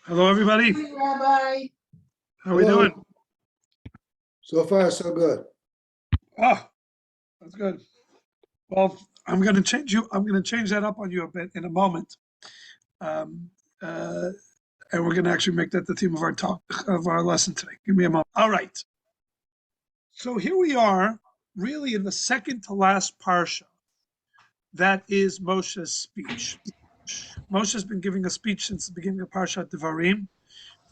Hello, everybody. Hi, Rabbi. How are we Hello. doing? So far, so good. Oh, that's good. Well, I'm going to change that up on you a bit in a moment, um, uh, and we're going to actually make that the theme of our talk of our lesson today. Give me a moment. All right. So here we are, really in the second to last parsha. That is Moshe's speech. Moshe's been giving a speech since the beginning of Parshat Devarim.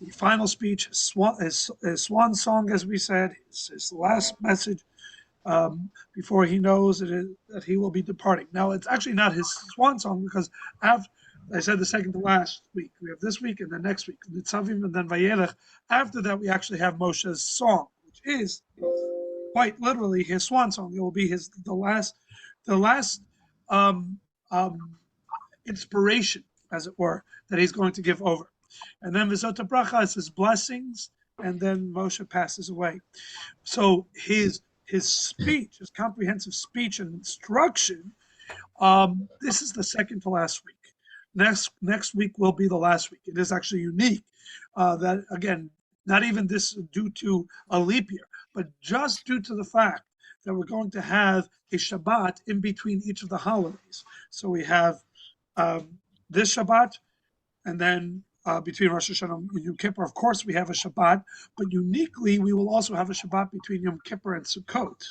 The final speech, his swan song, as we said, his last message before he knows that he will be departing. Now, it's actually not his swan song because after I said the second to last week, we have this week and then next week, Netzavim and then Vayelech. After that, we actually have Moshe's song, which is quite literally his swan song. It will be the last um, um, inspiration, as it were, that he's going to give over. And then V'zot Bracha is his blessings, and then Moshe passes away. So his speech, his comprehensive speech and instruction, this is the second to last week. Next week will be the last week. It is actually unique that, again, not even this due to a leap year, but just due to the fact that we're going to have a Shabbat in between each of the holidays. So we have this Shabbat, and then between Rosh Hashanah and Yom Kippur, of course, we have a Shabbat, but uniquely, we will also have a Shabbat between Yom Kippur and Sukkot.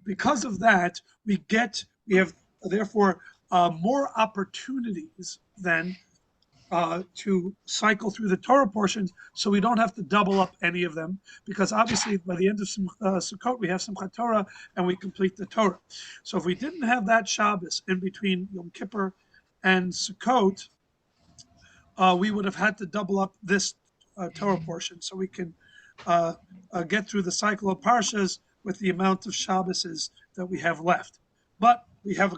Because of that, we have therefore more opportunities then to cycle through the Torah portions, so we don't have to double up any of them, because obviously by the end of Sukkot, we have Simchat Torah, and we complete the Torah. So if we didn't have that Shabbos in between Yom Kippur and Sukkot, we would have had to double up this Torah portion so we can get through the cycle of Parshas with the amount of Shabbos that we have left. But we have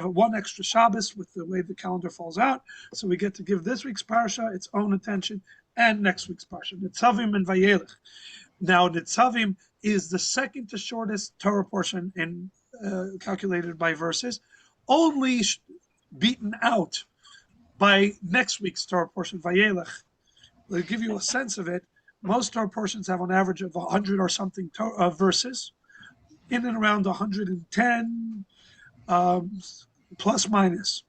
one extra Shabbos with the way the calendar falls out, so we get to give this week's Parsha its own attention and next week's Parsha, Netzavim and Vayelech. Now, Netzavim is the second to shortest Torah portion in calculated by verses, only beaten out by next week's Torah portion, Vayelech. To give you a sense of it, most Torah portions have an average of 100 or something verses, in and around 110, plus minus.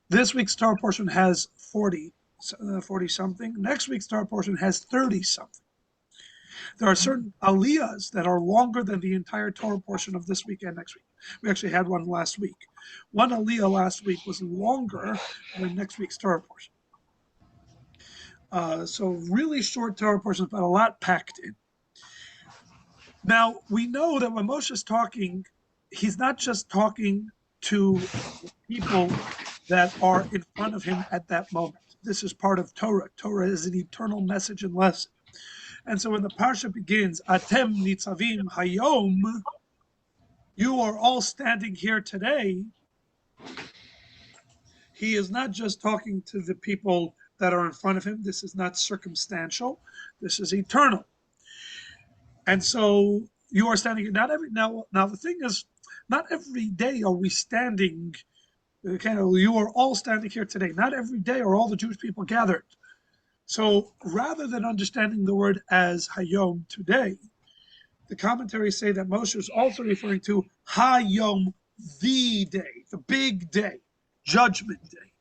This week's Torah portion has 40 something. Next week's Torah portion has 30 something. There are certain aliyahs that are longer than the entire Torah portion of this week and next week. We actually had one last week. One aliyah last week was longer than next week's Torah portion. So really short Torah portions, but a lot packed in. Now, we know that when Moshe is talking, he's not just talking to people that are in front of him at that moment. This is part of Torah. Torah is an eternal message and lesson. And so when the parsha begins, Atem Netzavim Hayom, you are all standing here today, he is not just talking to the people that are in front of him. This is not circumstantial. This is eternal. And so you are standing here. Now the thing is, not every day are we standing. You are all standing here today. Not every day are all the Jewish people gathered. So rather than understanding the word as Hayom, today, the commentaries say that Moshe is also referring to Hayom, the day, the big day, Judgment Day.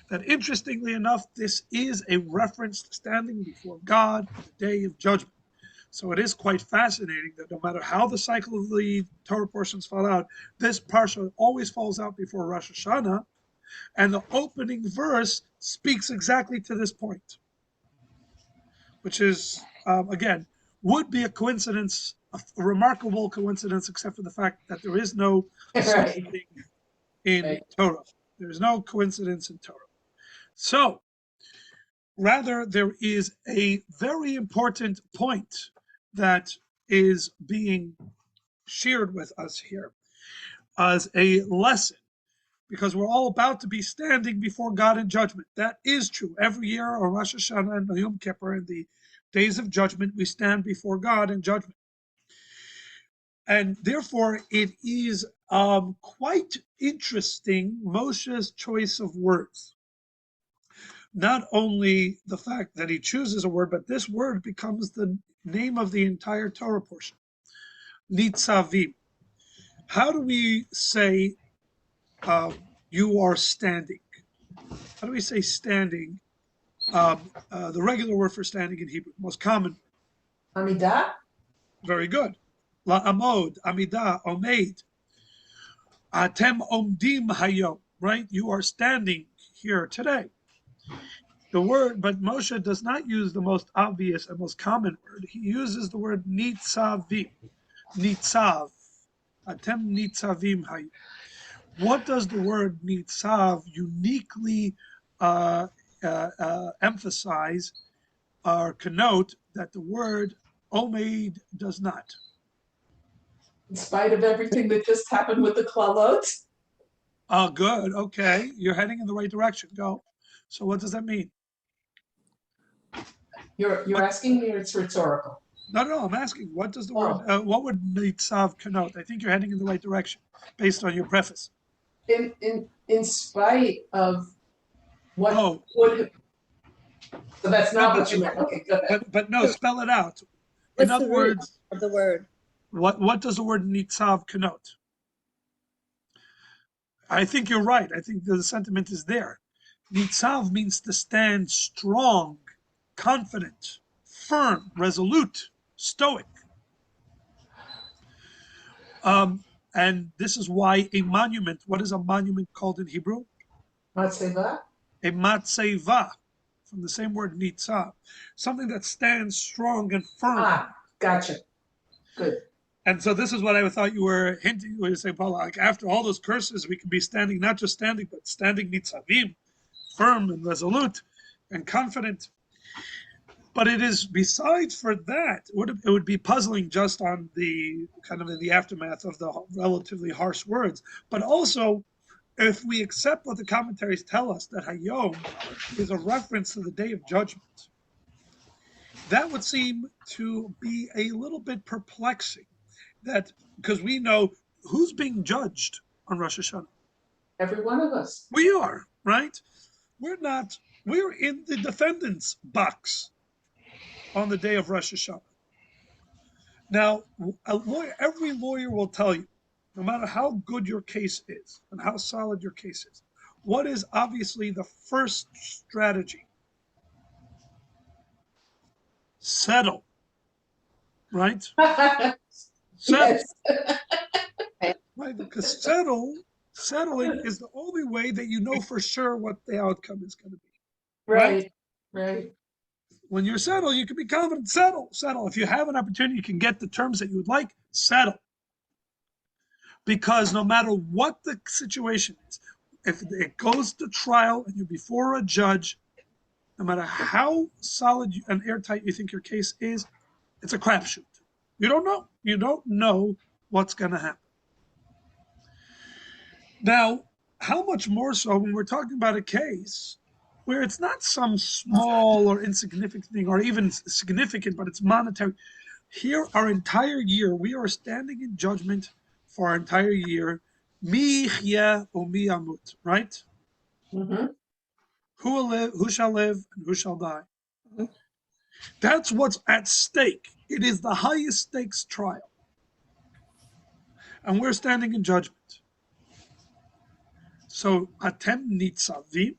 That interestingly enough, this is a reference to standing before God on the day of judgment. So it is quite fascinating that no matter how the cycle of the Torah portions fall out, this parsha always falls out before Rosh Hashanah, and the opening verse speaks exactly to this point, which is, again, would be a coincidence, a remarkable coincidence, except for the fact that there is no such thing in Torah. There is no coincidence in Torah. So, rather, there is a very important point that is being shared with us here as a lesson, because we're all about to be standing before God in judgment. That is true. Every year on Rosh Hashanah and Yom Kippur, in the days of judgment, we stand before God in judgment. And therefore, it is quite interesting, Moshe's choice of words. Not only the fact that he chooses a word, but this word becomes the name of the entire Torah portion. Netzavim. How do we say you are standing? How do we say standing? The regular word for standing in Hebrew, most common. Amidah? Very good. La'amod, amidah, omeid. Atem omdim hayom, right? You are standing here today. The word, but Moshe does not use the most obvious and most common word. He uses the word nitzavim, nitzav. Atem nitzavim hayom. What does the word nitzav uniquely emphasize or connote that the word omeid does not? In spite of everything that just happened with the klalot? Oh, good. Okay. You're heading in the right direction. Go. So what does that mean? You're asking me, or it's rhetorical? No, I'm asking, what does the word, what would nitzav connote? I think you're heading in the right direction based on your preface. In spite of what Oh. would, so that's not what you meant. Okay, go ahead. But no, spell it out. What's In other the root words, of the word? what does the word nitzav connote? I think you're right. I think the sentiment is there. Nitzav means to stand strong, confident, firm, resolute, stoic. And this is why a monument, what is a monument called in Hebrew? Matzeva? A matzeva, from the same word nitzav. Something that stands strong and firm. Ah, gotcha. Good. And so this is what I thought you were hinting when you say, Paul, like after all those curses, we can be standing, not just standing, but standing nitzavim, firm and resolute and confident. But it is, besides for that, it would be puzzling just on the kind of in the aftermath of the relatively harsh words. But also, if we accept what the commentaries tell us, that Hayom is a reference to the day of judgment, that would seem to be a little bit perplexing. That because we know who's being judged on Rosh Hashanah. Every one of us. We are, right? We're not, we're in the defendant's box on the day of Rosh Hashanah. Now, every lawyer will tell you, no matter how good your case is and how solid your case is, what is obviously the first strategy? Settle, right? Settle. Yes. Right? Because settling is the only way that you know for sure what the outcome is going to be. Right. When you're settled, you can be confident. Settle. If you have an opportunity, you can get the terms that you would like. Settle. Because no matter what the situation is, if it goes to trial and you're before a judge, no matter how solid and airtight you think your case is, it's a crapshoot. You don't know. You don't know what's going to happen. Now, how much more so when we're talking about a case where it's not some small or insignificant thing, or even significant, but it's monetary. Here, our entire year, we are standing in judgment for our entire year. Mi yachya u'mi yamut, right? Mm-hmm. Who will live, who shall live, and who shall die? Mm-hmm. That's what's at stake. It is the highest stakes trial. And we're standing in judgment. So, atem nitzavim,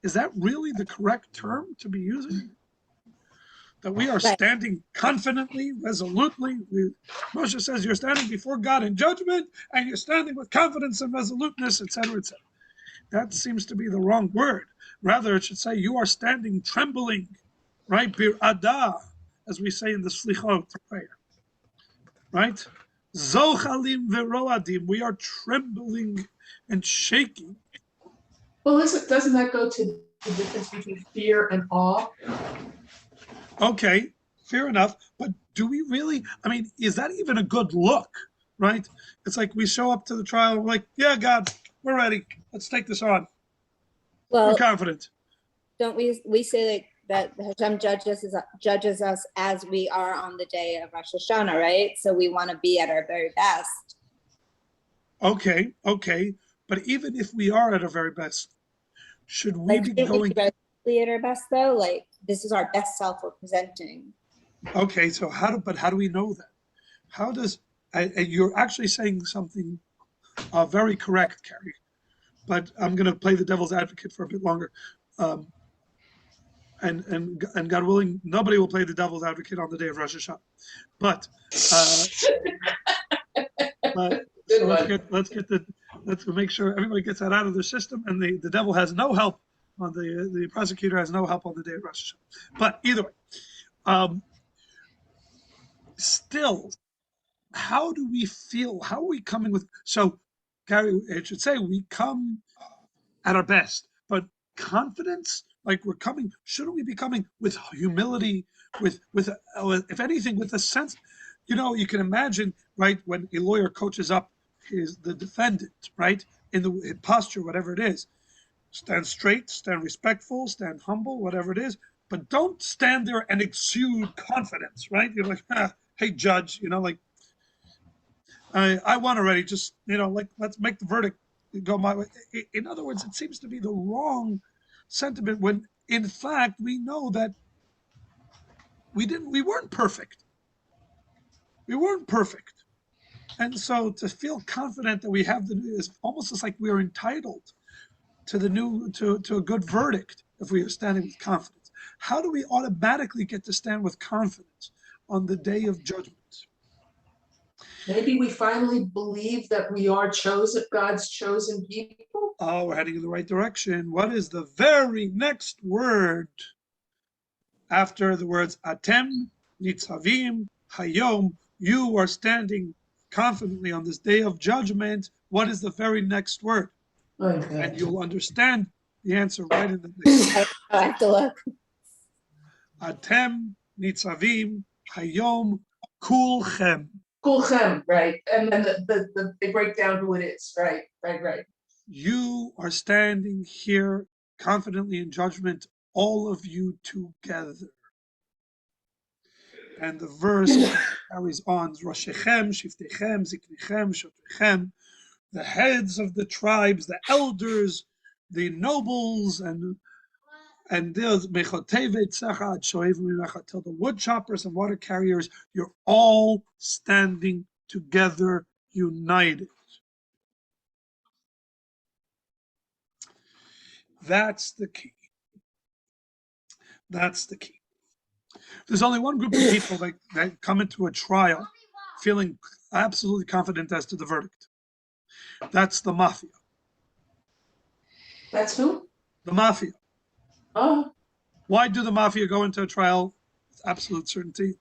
is that really the correct term to be using? That we are standing confidently, resolutely. Moshe says you're standing before God in judgment, and you're standing with confidence and resoluteness, etc., etc. That seems to be the wrong word. Rather, it should say you are standing trembling, right? Bir adah, as we say in the Slichot prayer, right? Zochalim veroadim, we are trembling and shaking. Well, doesn't that go to the difference between fear and awe? Okay, fair enough. But do we really, I mean, is that even a good look, right? It's like we show up to the trial, we're like, yeah, God, we're ready. Let's take this on. Well, We're confident. don't we say that Hashem judges us as we are on the day of Rosh Hashanah, right? So we want to be at our very best. Okay. But even if we are at our very best, should we Like, be shouldn't we going? be at our best though? Like, this is our best self we're presenting. Okay, so how do we know that? How does, and you're actually saying something very correct, Carrie, but I'm going to play the devil's advocate for a bit longer. And God willing, nobody will play the devil's advocate on the day of Rosh Hashanah. But so let's make sure everybody gets that out of their system, and the devil has no help on the prosecutor has no help on the day of Rosh Hashanah. But either way, still, how do we feel? How are we coming with? So, Gary, it should say we come at our best, but confidence, like we're coming. Shouldn't we be coming with humility, with if anything, with a sense? You can imagine, right, when a lawyer coaches up the defendant, right, in the posture, whatever it is, stand straight, stand respectful, stand humble, whatever it is, but don't stand there and exude confidence, right? You're like, hey, judge, like, I won already. Just, like, let's make the verdict go my way. In other words, it seems to be the wrong sentiment when, in fact, we know that we weren't perfect. We weren't perfect. And so to feel confident that we have is almost as like we are entitled to to a good verdict if we are standing with confidence. How do we automatically get to stand with confidence on the day of judgment? Maybe we finally believe that we are God's chosen people. Oh, we're heading in the right direction. What is the very next word after the words Atem, Netzavim, Hayom? You are standing confidently on this day of judgment. What is the very next word? Okay. And you'll understand the answer right in the next. I have to look. Atem, Netzavim, Hayom, Kulchem. Kulchem, right? And then they break down who it is, right? You are standing here confidently in judgment, all of you together. And the verse carries on, Roshechem, Shiftechem, Ziknichem, Shotechem, the heads of the tribes, the elders, the nobles, and there's Mechotevet, Sachad, Shoev, Mimechat, till the wood choppers and water carriers, you're all standing together, united. That's the key. That's the key. There's only one group of people that come into a trial feeling absolutely confident as to the verdict. That's the mafia. That's who? The mafia. Oh. Why do the mafia go into a trial with absolute certainty?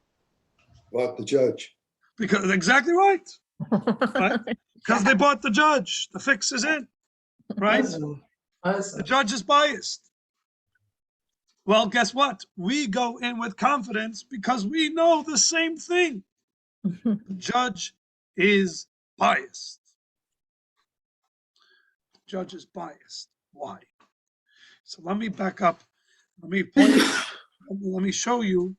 Bought the judge. Because exactly right. Right? Because they bought the judge. The fix is in. Right? The judge is biased. Well, guess what? We go in with confidence because we know the same thing. The judge is biased. The judge is biased. Why? So let me back up. Let me show you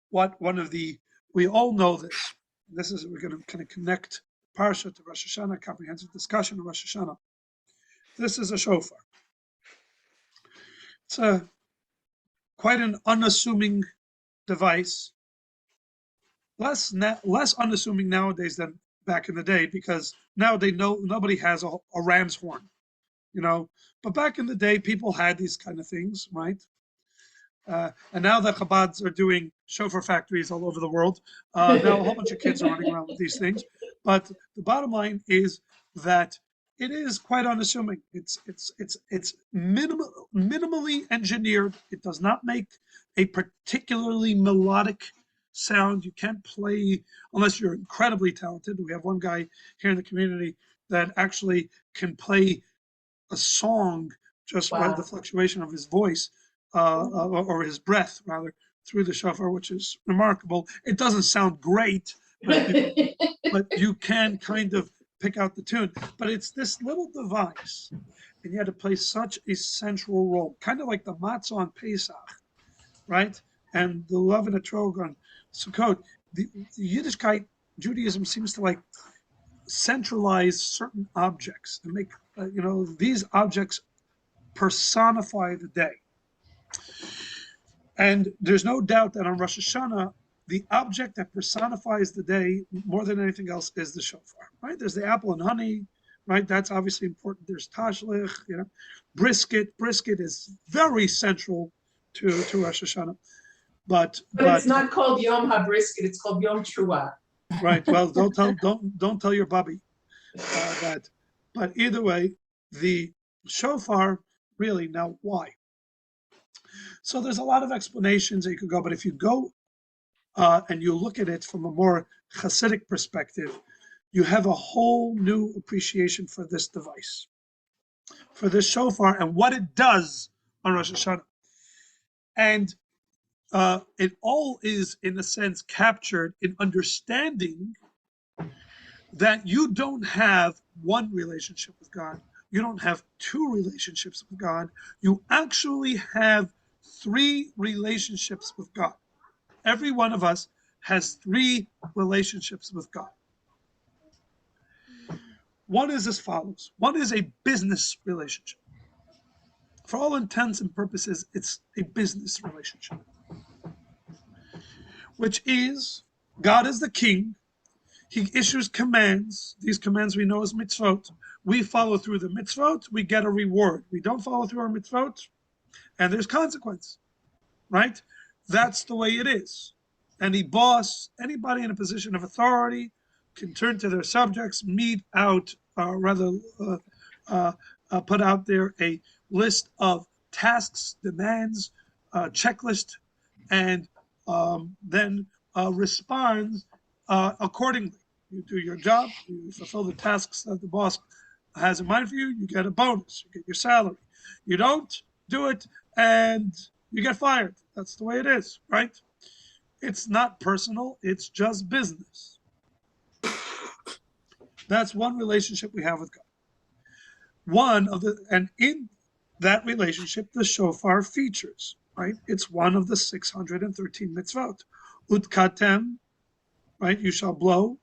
what we all know this. We're going to kind of connect Parsha to Rosh Hashanah, comprehensive discussion of Rosh Hashanah. This is a shofar. It's quite an unassuming device. Less unassuming nowadays than back in the day, because nowadays nobody has a ram's horn, But back in the day, people had these kind of things, right? And now that Chabads are doing shofar factories all over the world, now a whole bunch of kids are running around with these things. But the bottom line is that it is quite unassuming. It's minimally engineered. It does not make a particularly melodic sound. You can't play unless you're incredibly talented. We have one guy here in the community that actually can play a song just by the fluctuation of his voice, or his breath rather, through the shofar, which is remarkable. It doesn't sound great, but you can kind of pick out the tune. But it's this little device, and you had to play such a central role, kind of like the matzah on Pesach. right? And the love and etrog on Sukkot. The Yiddishkeit, Judaism seems to like centralize certain objects and make, these objects personify the day. And there's no doubt that on Rosh Hashanah, the object that personifies the day more than anything else is the shofar, right? There's the apple and honey, right? That's obviously important. There's tashlich, brisket. Brisket is very central to Rosh Hashanah. But it's not called Yom HaBrisket, it's called Yom Trua. Right. Well, don't tell your bubby that. But either way, the shofar really, now why? So there's a lot of explanations that you could go, but if you go and you look at it from a more Hasidic perspective, you have a whole new appreciation for this device, for this shofar and what it does on Rosh Hashanah. And it all is, in a sense, captured in understanding that you don't have one relationship with God. You don't have two relationships with God. You actually have three relationships with God. Every one of us has three relationships with God. One is as follows. One is a business relationship. For all intents and purposes, it's a business relationship, which is God is the king. He issues commands. These commands we know as mitzvot. We follow through the mitzvot, we get a reward. We don't follow through our mitzvot, and there's consequence, right? That's the way it is. Any boss, anybody in a position of authority can turn to their subjects, put out there a list of tasks, demands, checklist, and then responds accordingly. You do your job, you fulfill the tasks that the boss has in mind for you, you get a bonus, you get your salary. You don't do it and you get fired. That's the way it is, right? It's not personal, it's just business. That's one relationship we have with God. And in that relationship, the shofar features, right? It's one of the 613 mitzvot. Utkatem, right? You shall blow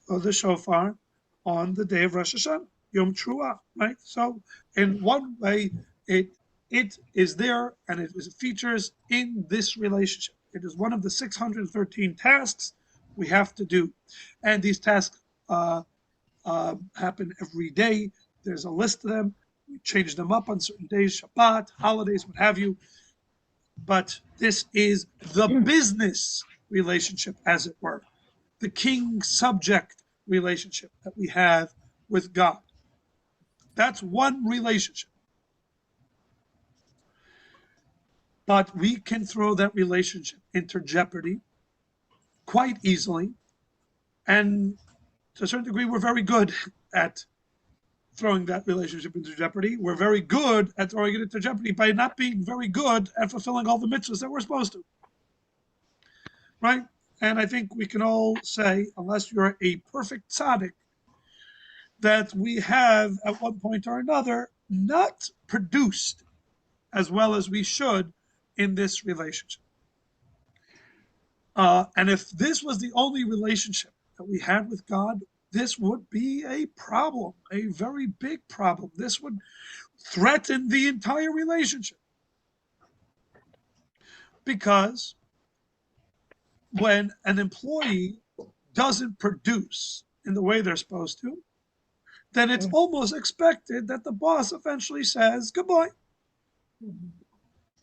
the shofar on the day of Rosh Hashanah, Yom Trua, right? So in one way, it is there and it features in this relationship. It is one of the 613 tasks we have to do. And these tasks happen every day. There's a list of them. We change them up on certain days, Shabbat, holidays, what have you. But this is the business relationship, as it were, the king-subject relationship that we have with God. That's one relationship. But we can throw that relationship into jeopardy quite easily. And to a certain degree, we're very good at throwing that relationship into jeopardy. We're very good at throwing it into jeopardy by not being very good at fulfilling all the mitzvahs that we're supposed to. Right? And I think we can all say, unless you're a perfect tzaddik, that we have at one point or another not produced as well as we should in this relationship. And if this was the only relationship that we had with God, this would be a problem, a very big problem. This would threaten the entire relationship. Because when an employee doesn't produce in the way they're supposed to, then it's almost expected that the boss eventually says goodbye.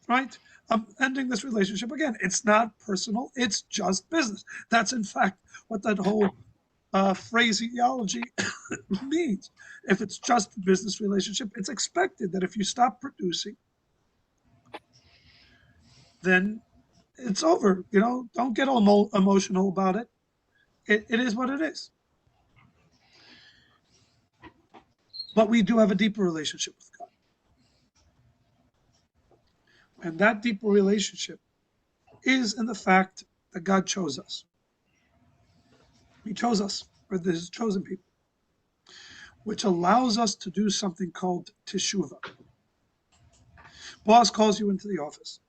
Right? I'm ending this relationship again. It's not personal, it's just business. That's in fact what that whole phraseology means. If it's just a business relationship, it's expected that if you stop producing, then it's over. Don't get all emotional about it. It is what it is. But we do have a deeper relationship with God. And that deeper relationship is in the fact that God chose us. He chose us, or His chosen people, which allows us to do something called teshuvah. Boss calls you into the office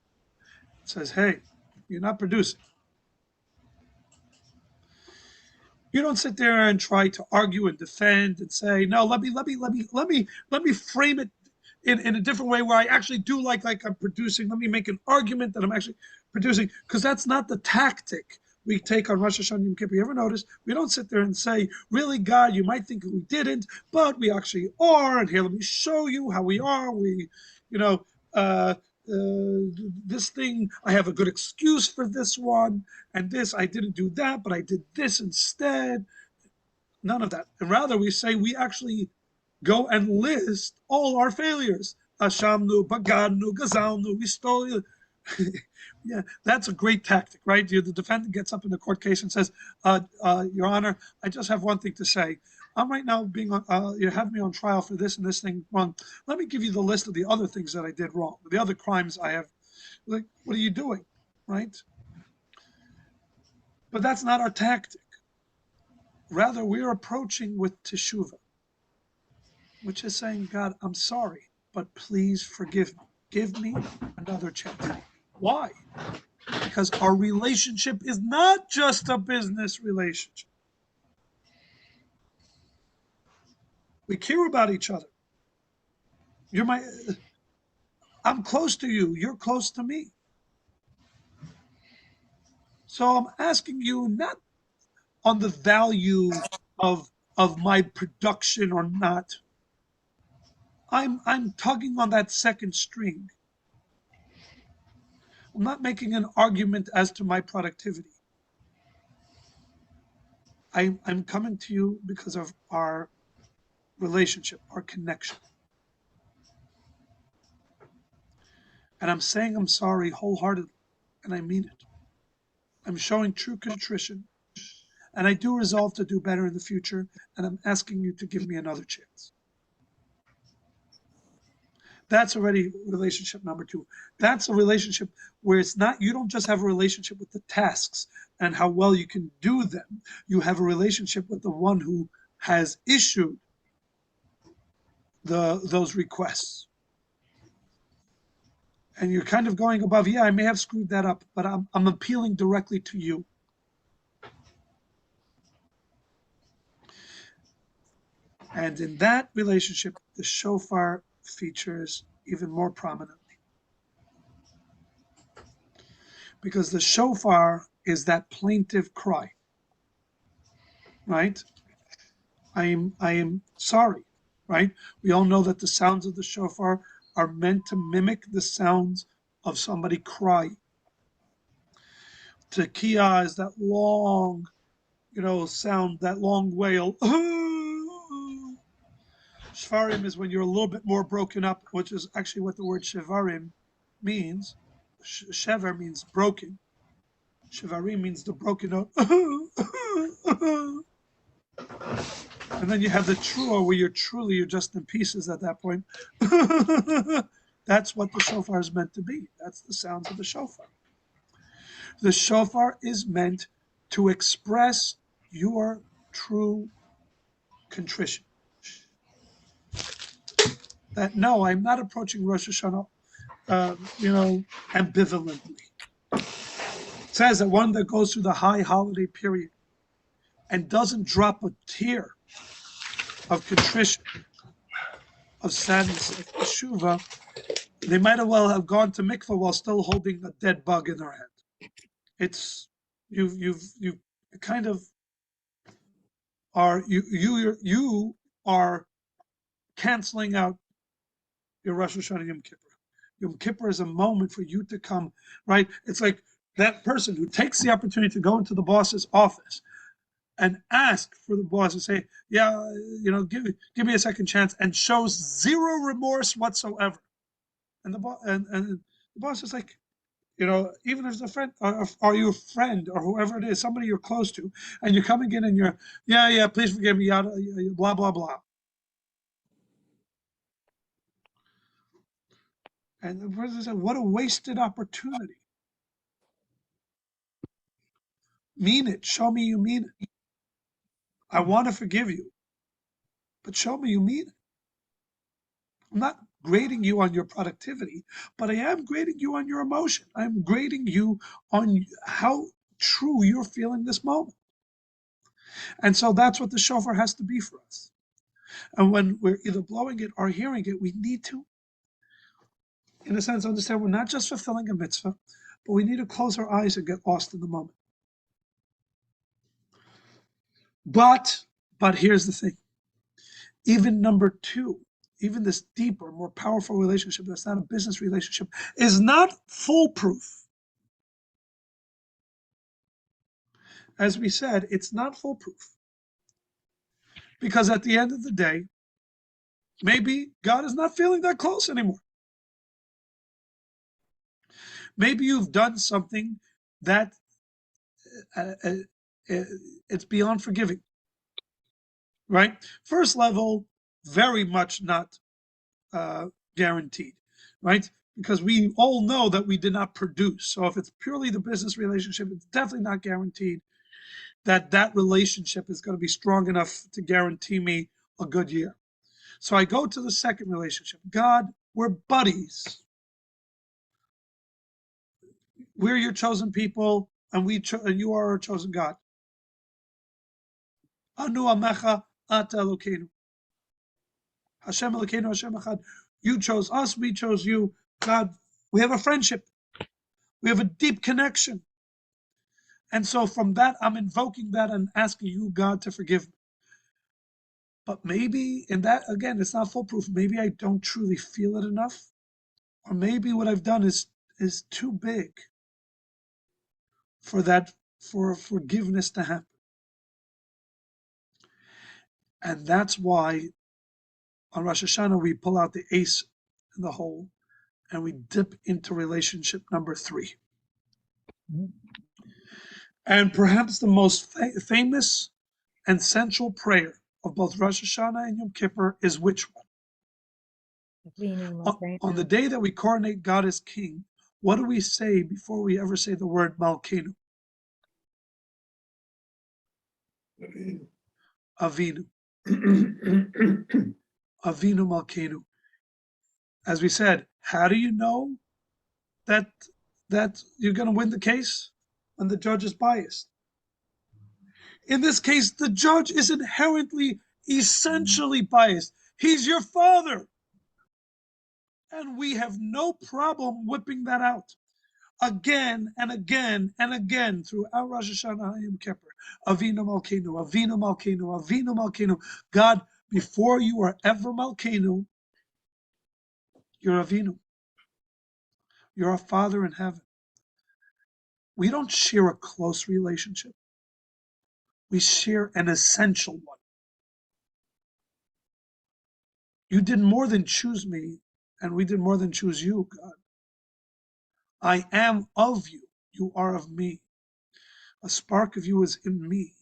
says, hey, you're not producing. You don't sit there and try to argue and defend and say, no, let me frame it in a different way where I actually do like I'm producing. Let me make an argument that I'm actually producing, because that's not the tactic we take on Rosh Hashanah Yom Kippur. You ever notice? We don't sit there and say, really, God, you might think we didn't, but we actually are, and here, let me show you how we are. We, you know, this thing, I have a good excuse for this one, and this, I didn't do that, but I did this instead. None of that. And rather, we say we actually go and list all our failures. Ashamnu, bagadnu, gazalnu, we stole. Yeah, that's a great tactic, right? The defendant gets up in the court case and says, Your Honor, I just have one thing to say. I'm right now being you have me on trial for this and this thing wrong. Let me give you the list of the other things that I did wrong, the other crimes I have. Like, what are you doing, right? But that's not our tactic. Rather, we're approaching with teshuvah, which is saying, God, I'm sorry, but please forgive me. Give me another chance. Why? Because our relationship is not just a business relationship. We care about each other. I'm close to you. You're close to me. So I'm asking you not on the value of my production or not. I'm tugging on that second string. I'm not making an argument as to my productivity. I'm coming to you because of our relationship, our connection. And I'm saying I'm sorry wholeheartedly, and I mean it. I'm showing true contrition, and I do resolve to do better in the future, and I'm asking you to give me another chance. That's already relationship number 2. That's a relationship where it's not, you don't just have a relationship with the tasks and how well you can do them. You have a relationship with the one who has issued those requests. And you're kind of going above, yeah, I may have screwed that up, but I'm appealing directly to you. And in that relationship, the shofar features even more prominently. Because the shofar is that plaintive cry, right? I am sorry, right? We all know that the sounds of the shofar are meant to mimic the sounds of somebody crying. Tekiah is that long, sound, that long wail. Shvarim is when you're a little bit more broken up, which is actually what the word shivarim means. Shever means broken. Shivarim means the broken note. And then you have the trua where you're just in pieces at that point. That's what the shofar is meant to be. That's the sounds of the shofar. The shofar is meant to express your true contrition. That no, I'm not approaching Rosh Hashanah, ambivalently. It says that one that goes through the high holiday period and doesn't drop a tear of contrition, of sadness, of teshuva, they might as well have gone to mikvah while still holding a dead bug in their hand. It's you kind of are you are canceling out your Rosh Hashanah Yom Kippur. Yom Kippur is a moment for you to come, right? It's like that person who takes the opportunity to go into the boss's office and ask for the boss to say, yeah, give me a second chance, and shows zero remorse whatsoever. And the boss is like, even if it's a friend, or your friend, or whoever it is, somebody you're close to, and you're coming in and you're, yeah, please forgive me, blah, blah, blah. And the person said, what a wasted opportunity. Mean it. Show me you mean it. I want to forgive you, but show me you mean it. I'm not grading you on your productivity, but I am grading you on your emotion. I'm grading you on how true you're feeling this moment. And so that's what the shofar has to be for us. And when we're either blowing it or hearing it, we need to, in a sense, understand we're not just fulfilling a mitzvah, but we need to close our eyes and get lost in the moment. But here's the thing. Even number two, even this deeper, more powerful relationship that's not a business relationship, is not foolproof. As we said, it's not foolproof. Because at the end of the day, maybe God is not feeling that close anymore. Maybe you've done something that it's beyond forgiving, right? First level, very much not guaranteed, right? Because we all know that we did not produce. So if it's purely the business relationship, it's definitely not guaranteed that that relationship is going to be strong enough to guarantee me a good year. So I go to the second relationship. God, we're buddies. We're your chosen people, and and you are our chosen God. Anu amecha ata Elokeinu. Hashem Elokeinu, Hashem Echad. You chose us, we chose you. God, we have a friendship. We have a deep connection. And so from that, I'm invoking that and asking you, God, to forgive me. But maybe in that, again, it's not foolproof. Maybe I don't truly feel it enough. Or maybe what I've done is too big for forgiveness to happen. And that's why on Rosh Hashanah, we pull out the ace in the hole and we dip into relationship number 3. And perhaps the most famous and central prayer of both Rosh Hashanah and Yom Kippur is which one? On the day that we coronate God as King, what do we say before we ever say the word Malkeinu? Avinu. Avinu Malkeinu. As we said, how do you know that you're going to win the case? When the judge is biased. In this case, the judge is inherently, essentially biased. He's your father. And we have no problem whipping that out again and again and again throughout Rosh Hashanah and Yom Kippur. Avinu Malkeinu, Avinu Malkeinu, Avinu Malkeinu. God, before you are ever Malkeinu, you're Avinu. You're a father in heaven. We don't share a close relationship. We share an essential one. You did more than choose me, and we did more than choose you, God. I am of you. You are of me. A spark of you is in me.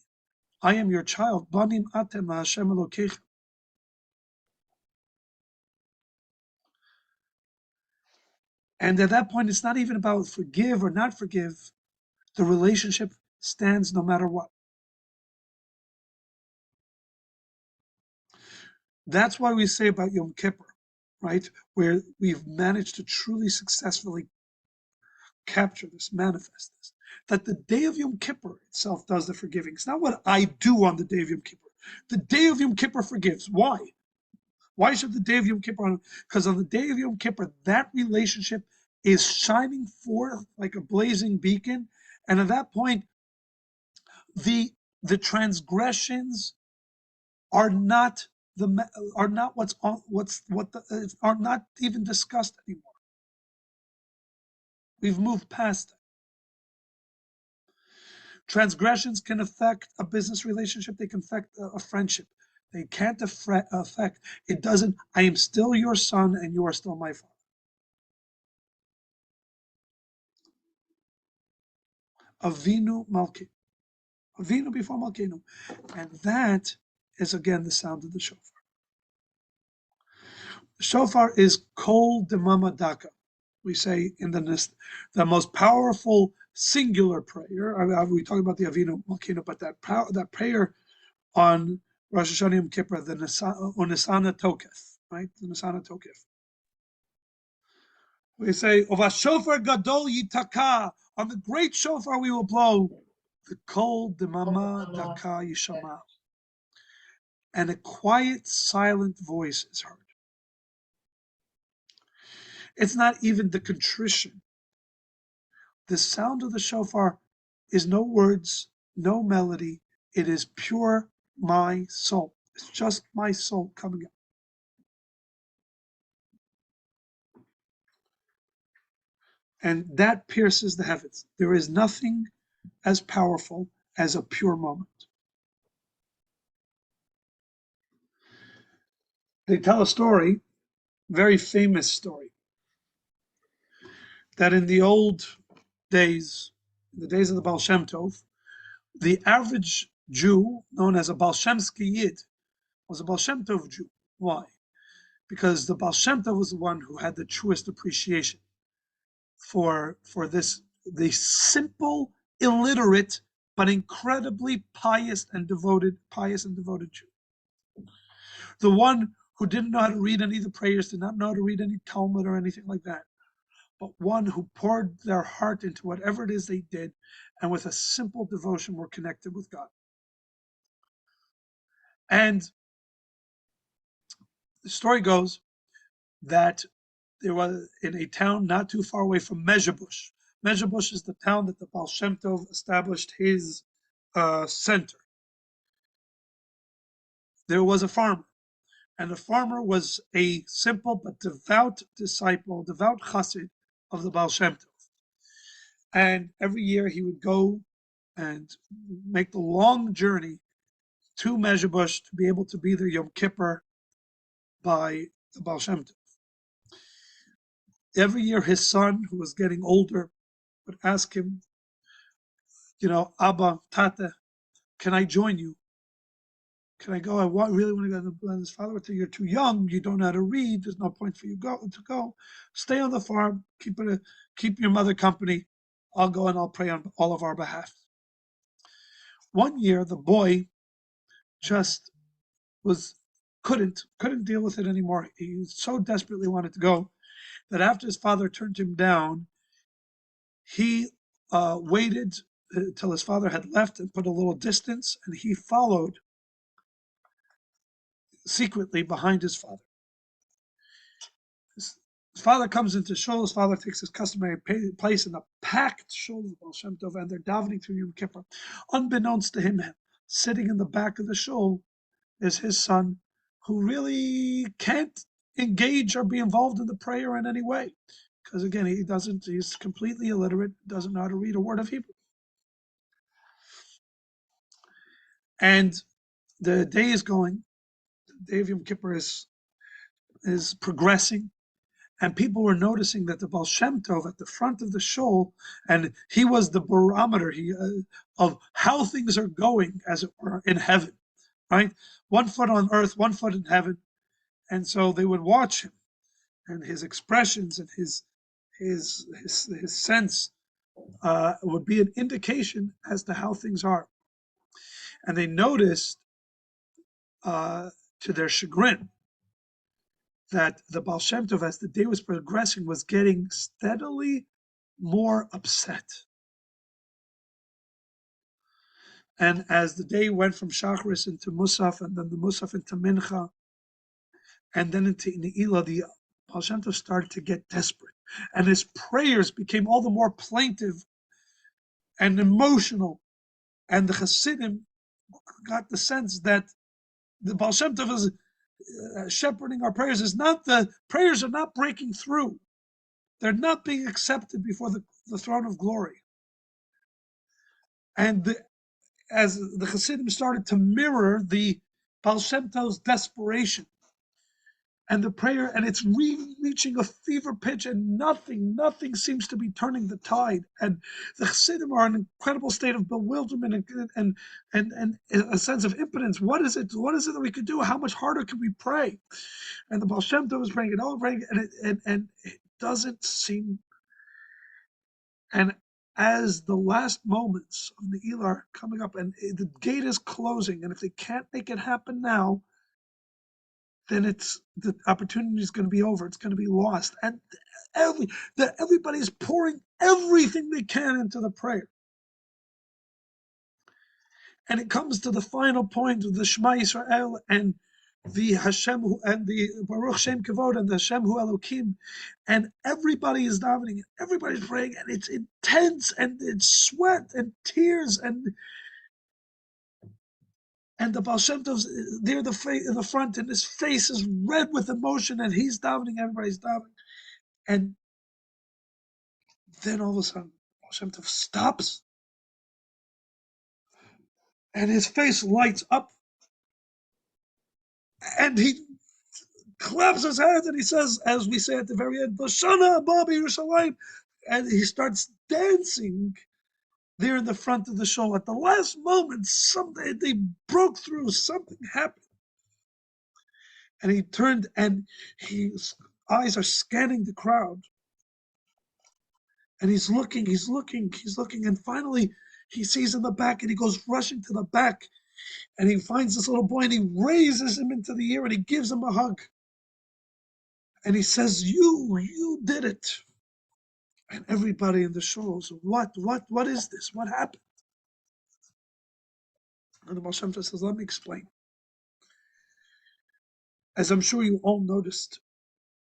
I am your child. Banim atem Hashem Elokeichem. And at that point, it's not even about forgive or not forgive. The relationship stands no matter what. That's why we say about Yom Kippur, right? Where we've managed to truly successfully capture this, manifest this. That the day of Yom Kippur itself does the forgiving. It's not what I do on the day of Yom Kippur. The day of Yom Kippur forgives. Why? Why should the day of Yom Kippur? Because on the day of Yom Kippur, that relationship is shining forth like a blazing beacon. And at that point, the transgressions are not are not are not even discussed anymore. We've moved past that. Transgressions can affect a business relationship. They can affect a friendship. They can't affect. It doesn't. I am still your son, and you are still my father. Avinu Malkeinu. Avinu before Malkeinu. And that is again the sound of the shofar. The shofar is kol demama daka. We say in the most powerful singular prayer. We talk about the Avinu Malkeinu, but that prayer on Rosh Hashanah Yom Kippur, the Nisana Tokef, right? The Nisana Tokef. We say, "Ova shofar gadol yitaka." On the great shofar we will blow. The kol demama daka yishama. And a quiet, silent voice is heard. It's not even the contrition. The sound of the shofar is no words, no melody. It is pure my soul. It's just my soul coming up. And that pierces the heavens. There is nothing as powerful as a pure moment. They tell a story, very famous story, that in the old days, the days of the Baal Shem Tov, the average Jew, known as a Baal Shemski Yid, was a Baal Shem Tov Jew. Why? Because the Baal Shem Tov was the one who had the truest appreciation for this, the simple, illiterate, but incredibly pious and devoted Jew. The one who didn't know how to read any of the prayers, did not know how to read any Talmud or anything like that, but one who poured their heart into whatever it is they did, and with a simple devotion were connected with God. And the story goes that there was in a town not too far away from Mezhebush. Mezhebush is the town that the Baal Shem Tov established his center. There was a farmer, and the farmer was a simple but devout disciple, devout chassid of the Baal Shem Tov. And every year he would go and make the long journey to Mezhebush to be able to be there Yom Kippur by the Baal Shem Tov. Every year his son, who was getting older, would ask him, Abba, Tata, can I join you? Can I go? Really want to go. And his father would say, you're too young, you don't know how to read, there's no point for you to go. Stay on the farm, keep your mother company. I'll go and I'll pray on all of our behalf. One year the boy just couldn't deal with it anymore. He so desperately wanted to go that after his father turned him down, he waited till his father had left and put a little distance, and he followed secretly behind his father. His father comes into shul. His father takes his customary place in the packed shul of Baal Shem Tov, and they're davening through Yom Kippur. Unbeknownst to him, sitting in the back of the shul is his son, who really can't engage or be involved in the prayer in any way. Because again, he's completely illiterate, doesn't know how to read a word of Hebrew. And the day is going, the day of Yom Kippur is progressing, and people were noticing that the Baal Shem Tov at the front of the shul, and he was the barometer of how things are going, as it were, in heaven, right? 1 foot on earth, 1 foot in heaven. And so they would watch him and his expressions and his sense would be an indication as to how things are. And they noticed, to their chagrin, that the Baal Shem Tov, as the day was progressing, was getting steadily more upset. And as the day went from Shachris into Musaf, and then the Musaf into Mincha, and then into Ne'ilah, the Baal Shem Tov started to get desperate. And his prayers became all the more plaintive and emotional. And the Hasidim got the sense that the Baal Shem Tov is shepherding our prayers. The prayers are not breaking through. They're not being accepted before the throne of glory. And as the Hasidim started to mirror the Baal Shem Tov's desperation and the prayer, and it's reaching a fever pitch, and nothing seems to be turning the tide. And the Hasidim are in an incredible state of bewilderment and a sense of impotence. What is it? What is it that we could do? How much harder can we pray? And the Baal Shem Tov is praying and all praying, and it doesn't seem. And as the last moments of the Ne'ilah are coming up, and the gate is closing, and if they can't make it happen now, then the opportunity is going to be over. It's going to be lost. And everybody's pouring everything they can into the prayer. And it comes to the final point of the Shema Yisrael and the Hashem and the Baruch Shem Kavod and the Hashem Hu Elokim, and everybody is davening, and everybody's praying, and it's intense, and it's sweat and tears, and the Baal Shem Tov's there in the front, and his face is red with emotion, and he's davening, everybody's davening, and then all of a sudden, Baal Shem Tov stops, and his face lights up, and he claps his hands and he says, as we say at the very end, Bashana Abba Yerushalayim, and he starts dancing there in the front of the show. At the last moment, they broke through, something happened. And he turned and his eyes are scanning the crowd. And he's looking, and finally he sees in the back and he goes rushing to the back and he finds this little boy and he raises him into the air and he gives him a hug. And he says, you did it. And everybody in the show goes, what is this? What happened? And the Baal Shem Tov says, let me explain. As I'm sure you all noticed,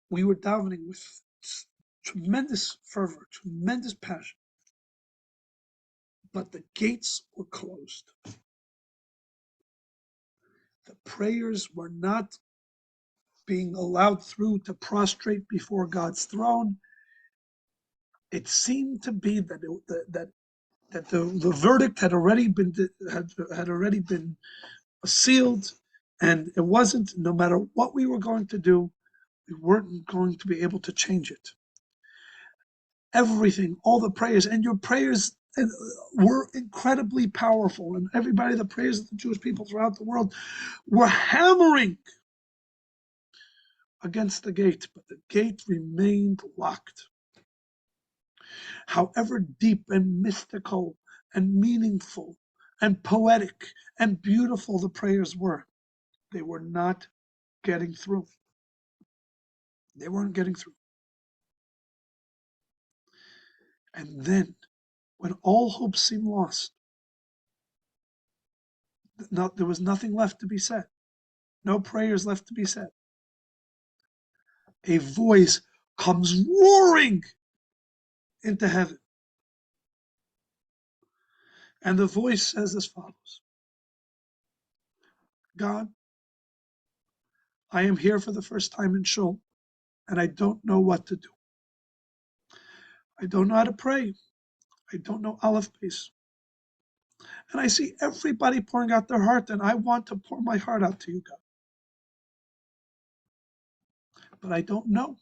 we were davening with tremendous fervor, tremendous passion. But the gates were closed. The prayers were not being allowed through to prostrate before God's throne. It seemed to be that the verdict had already been sealed, and it wasn't. No matter what we were going to do, we weren't going to be able to change it. Everything, all the prayers, and your prayers were incredibly powerful, and everybody, the prayers of the Jewish people throughout the world were hammering against the gate, but the gate remained locked. However deep and mystical and meaningful and poetic and beautiful the prayers were, they were not getting through. They weren't getting through. And then, when all hope seemed lost, there was nothing left to be said. No prayers left to be said. A voice comes roaring into heaven. And the voice says as follows: God, I am here for the first time in Shul, and I don't know what to do. I don't know how to pray. I don't know Aleph Beis. And I see everybody pouring out their heart, and I want to pour my heart out to you, God. But I don't know.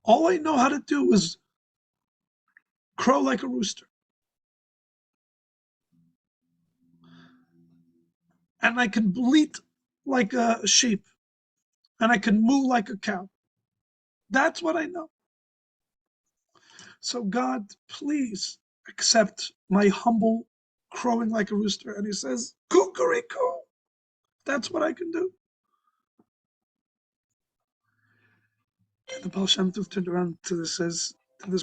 All I know how to do is crow like a rooster. And I can bleat like a sheep. And I can moo like a cow. That's what I know. So God, please accept my humble crowing like a rooster. And he says, "Kukuriko." That's what I can do. And the Baal Shem Tov turned around to this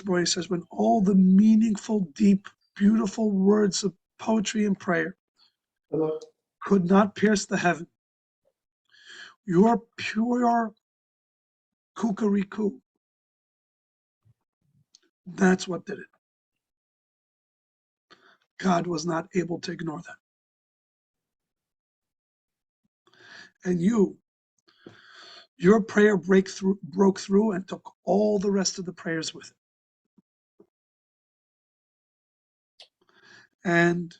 boy, he says, when all the meaningful, deep, beautiful words of poetry and prayer Hello. could not pierce the heaven, your pure kukariku, that's what did it. God was not able to ignore that. And your prayer broke through and took all the rest of the prayers with it. And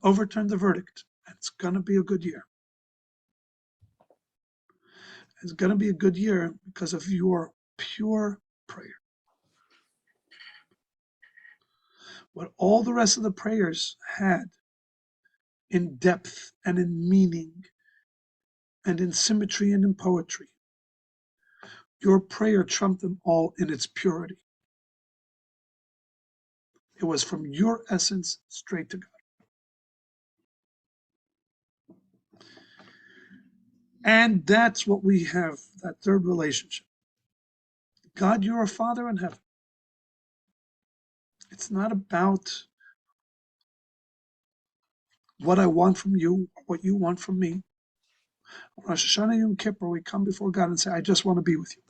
overturned the verdict. It's going to be a good year. It's going to be a good year because of your pure prayer. What all the rest of the prayers had in depth and in meaning and in symmetry and in poetry, your prayer trumped them all in its purity. It was from your essence straight to God. And that's what we have, that third relationship. God, you're a Father in heaven. It's not about what I want from you, what you want from me. On Rosh Hashanah Yom Kippur, we come before God and say, I just want to be with you.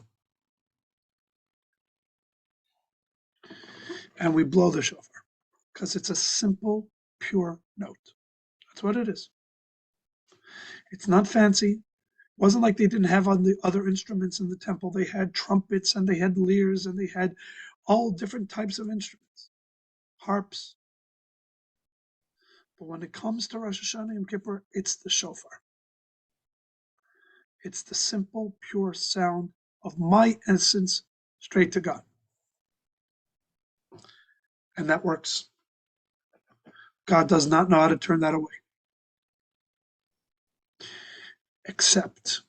And we blow the shofar because it's a simple, pure note. That's what it is. It's not fancy. It wasn't like they didn't have on the other instruments in the temple. They had trumpets and they had lyres and they had all different types of instruments, harps. But when it comes to Rosh Hashanah Yom Kippur, it's the shofar. It's the simple, pure sound of my essence straight to God. And that works. God does not know how to turn that away. Except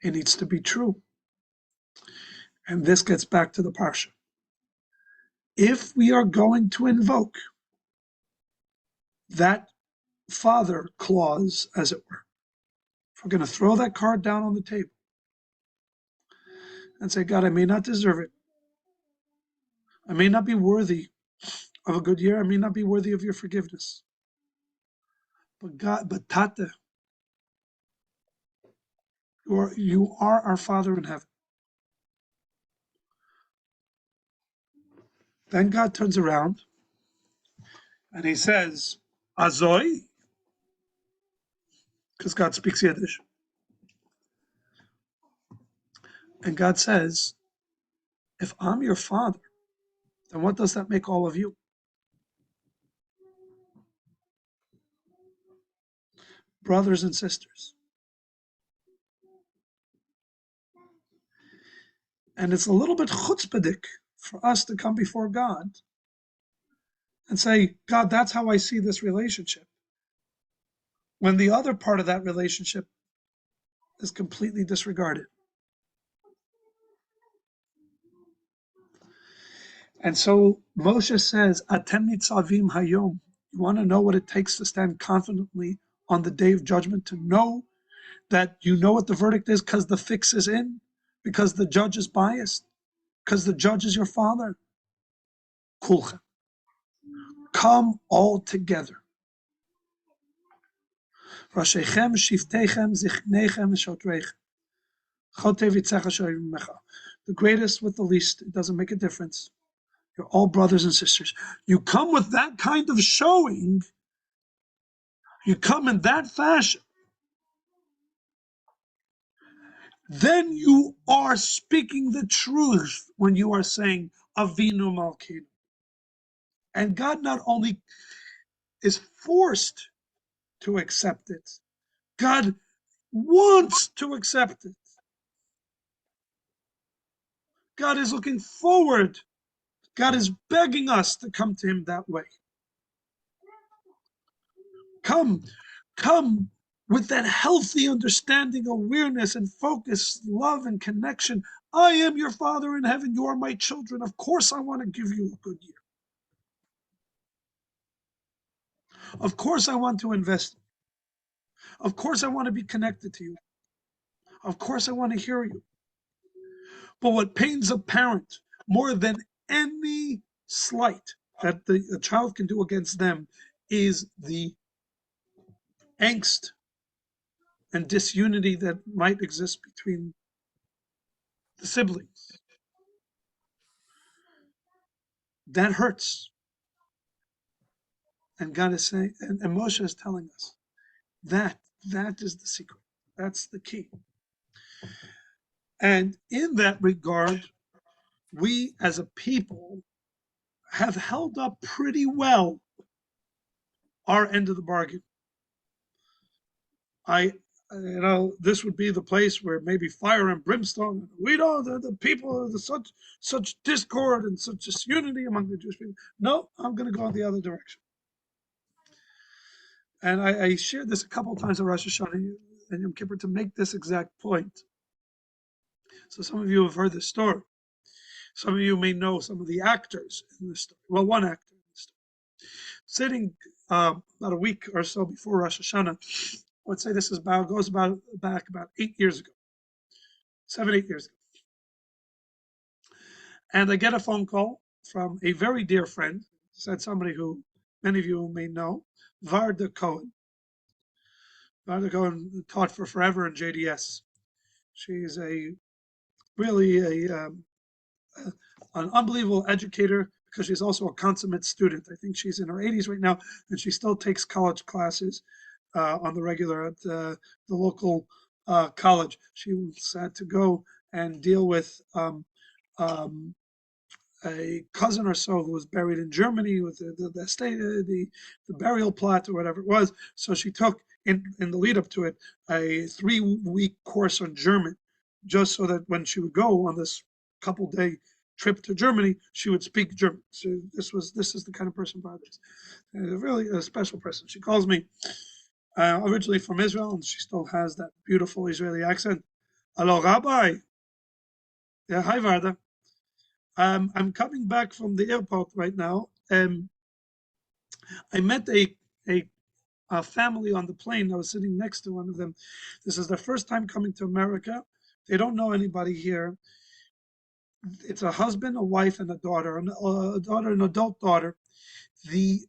it needs to be true. And this gets back to the Parsha. If we are going to invoke that father clause, as it were, if we're going to throw that card down on the table and say, God, I may not deserve it. I may not be worthy of a good year. I may not be worthy of your forgiveness. But God, but Tata, you are our Father in heaven. Then God turns around and he says, Azoi, because God speaks Yiddish. And God says, if I'm your Father, then what does that make all of you? Brothers and sisters. And it's a little bit chutzpahdik for us to come before God and say, God, that's how I see this relationship. When the other part of that relationship is completely disregarded. And so Moshe says, Atem Netzavim hayom. You want to know what it takes to stand confidently on the day of judgment, to know that you know what the verdict is because the fix is in, because the judge is biased, because the judge is your father. Kulchem. Come all together. Rashechem, Shiftechem, Zichnechem, Shotrechem. The greatest with the least, it doesn't make a difference. You're all brothers and sisters. You come with that kind of showing, you come in that fashion, then you are speaking the truth when you are saying Avinu Malkeinu. And God not only is forced to accept it, God wants to accept it. God is looking forward. God is begging us to come to him that way. Come with that healthy understanding, awareness, and focus, love, and connection. I am your Father in heaven. You are my children. Of course, I want to give you a good year. Of course, I want to invest. Of course, I want to be connected to you. Of course, I want to hear you. But what pains a parent more than any slight that a child can do against them is the angst and disunity that might exist between the siblings. That hurts. And God is saying, and Moshe is telling us, that is the secret. That's the key. And in that regard, we as a people have held up pretty well our end of the bargain. This would be the place where maybe fire and brimstone. We don't. The people, such discord and such disunity among the Jewish people. No, I'm going to go in the other direction. And I shared this a couple of times at Rosh Hashanah and Yom Kippur to make this exact point. So some of you have heard this story. Some of you may know some of the actors in this story. Well, one actor in this story. Sitting about a week or so before Rosh Hashanah, would say this is goes back about 8 years ago, 7, 8 years ago. And I get a phone call from a very dear friend, said somebody who many of you may know, Varda Cohen. Varda Cohen taught for forever in JDS. She's really an unbelievable educator because she's also a consummate student. I think she's in her 80s right now, and she still takes college classes on the regular at the local college. She had to go and deal with a cousin or so who was buried in Germany with the state, the burial plot or whatever it was. So she took in the lead up to it a 3-week course on German, just so that when she would go on this couple-day trip to Germany, she would speak German. So this is the kind of person Bob is. Really a special person. She calls me originally from Israel, and she still has that beautiful Israeli accent. Hello, Rabbi. Yeah, hi, Varda. I'm coming back from the airport right now. I met a family on the plane. I was sitting next to one of them. This is their first time coming to America. They don't know anybody here. It's a husband, a wife, and a daughter, an adult daughter. The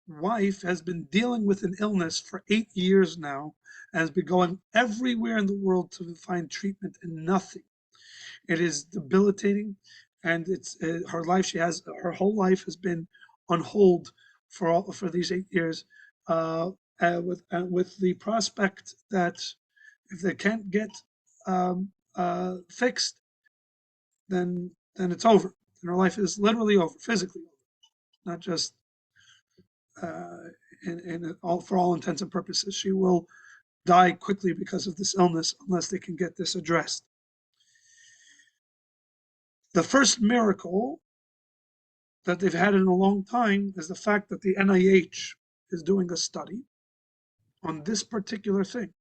wife has been dealing with an illness for 8 years now and has been going everywhere in the world to find treatment and nothing. It is debilitating, and it's her life. Her whole life has been on hold for these 8 years, with the prospect that if they can't get fixed, then it's over. And her life is literally over, physically over, not just for all intents and purposes. She will die quickly because of this illness unless they can get this addressed. The first miracle that they've had in a long time is the fact that the NIH is doing a study on this particular thing.